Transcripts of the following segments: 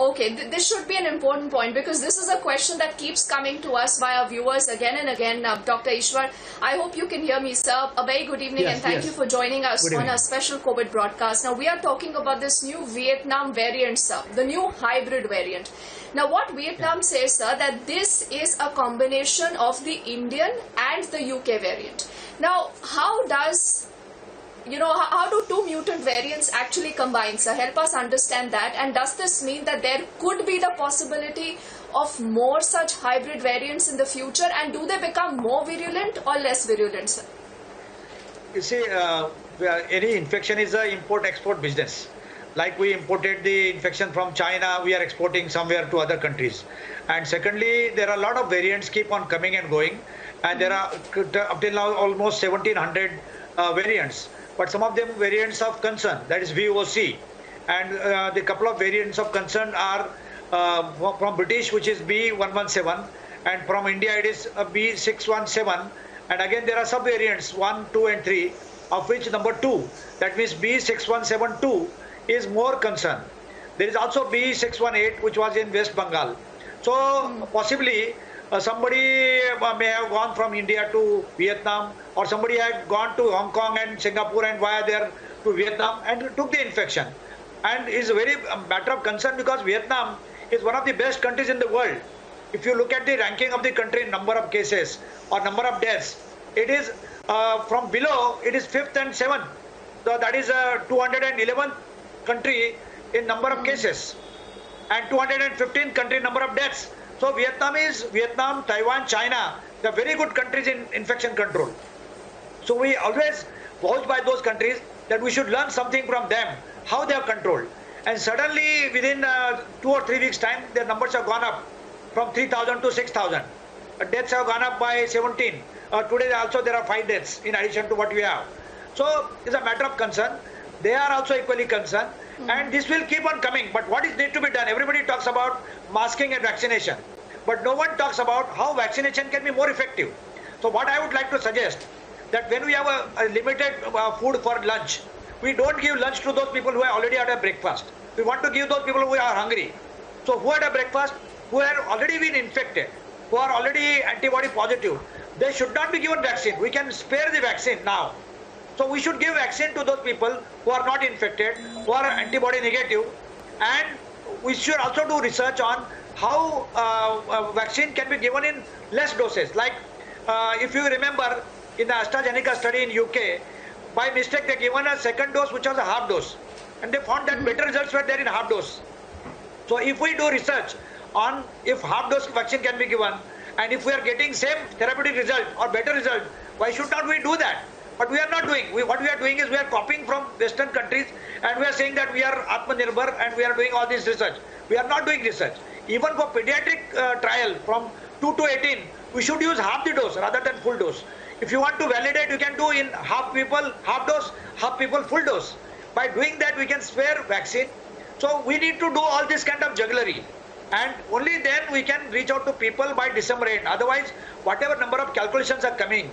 Okay, this should be an important point because this is a question that keeps coming to us by our viewers again and again. Dr. Ishwar, I hope you can hear me, sir. A very good evening, and thank you for joining us on our special COVID broadcast. Now, we are talking about this new Vietnam variant, sir, the new hybrid variant. Now, what Vietnam says, sir, that this is a combination of the Indian and the UK variant. Now, how does how do two mutant variants actually combine, sir? Help us understand that. And does this mean that there could be the possibility of more such hybrid variants in the future? And do they become more virulent or less virulent, sir? You see, any infection is an import-export business. Like we imported the infection from China, we are exporting somewhere to other countries. And secondly, there are a lot of variants keep on coming and going. And there are up till now almost 1,700 variants. But some of them variants of concern, that is VOC. And the couple of variants of concern are from British, which is B117, and from India it is B617. And again there are sub-variants 1, 2 and 3, of which number 2, that means B6172 is more concern. There is also B618, which was in West Bengal. So possibly somebody may have gone from India to Vietnam, or somebody had gone to Hong Kong and Singapore and via there to Vietnam and took the infection. And it's a very matter of concern because Vietnam is one of the best countries in the world. If you look at the ranking of the country in number of cases or number of deaths, it is from below, it is 5th and 7th. So that is 211th country in number of cases and 215th country in number of deaths. So Vietnam, Taiwan, China, they're very good countries in infection control. So we always vouch by those countries that we should learn something from them, how they have controlled. And suddenly within 2 or 3 weeks time, their numbers have gone up from 3,000 to 6,000. Deaths have gone up by 17. Today also there are 5 deaths in addition to what we have. So it's a matter of concern. They are also equally concerned. And this will keep on coming. But what is need to be done? Everybody talks about masking and vaccination. But no one talks about how vaccination can be more effective. So what I would like to suggest, that when we have a limited food for lunch, we don't give lunch to those people who have already had a breakfast. We want to give those people who are hungry. So who had a breakfast, who have already been infected, who are already antibody positive, they should not be given vaccine. We can spare the vaccine now. So we should give vaccine to those people who are not infected, who are antibody negative, and we should also do research on how vaccine can be given in less doses. Like if you remember in the AstraZeneca study in UK, by mistake they given a second dose which was a half dose, and they found that better results were there in half dose. So if we do research on if half dose vaccine can be given, and if we are getting same therapeutic result or better result, why should not we do that? But we are not doing. What we are doing is we are copying from Western countries, and we are saying that we are Atmanirbhar and we are doing all this research. We are not doing research. Even for pediatric trial from 2 to 18, we should use half the dose rather than full dose. If you want to validate, you can do in half people half dose, half people full dose. By doing that, we can spare vaccine. So we need to do all this kind of jugglery. And only then we can reach out to people by December end. Otherwise, whatever number of calculations are coming,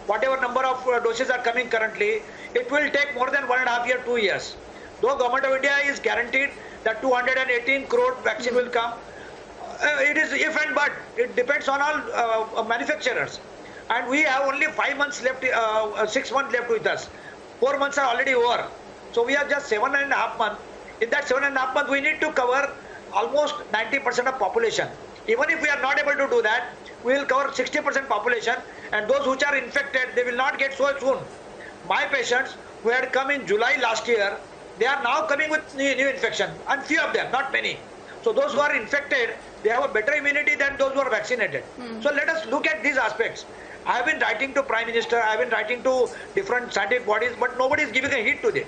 whatever number of doses are coming currently, it will take more than 1.5 years, 2 years. Though Government of India is guaranteed that 218 crore vaccine will come, it is if and but. It depends on all manufacturers. And we have only 5 months left, 6 months left with us. 4 months are already over. So we have just 7.5 months. In that 7.5 months, we need to cover almost 90% of population. Even if we are not able to do that, we will cover 60% population, and those which are infected, they will not get so soon. My patients who had come in July last year, they are now coming with new infection, and few of them, not many. So those who are infected, they have a better immunity than those who are vaccinated. So let us look at these aspects. I have been writing to Prime Minister, I have been writing to different scientific bodies, but nobody is giving a heed to it.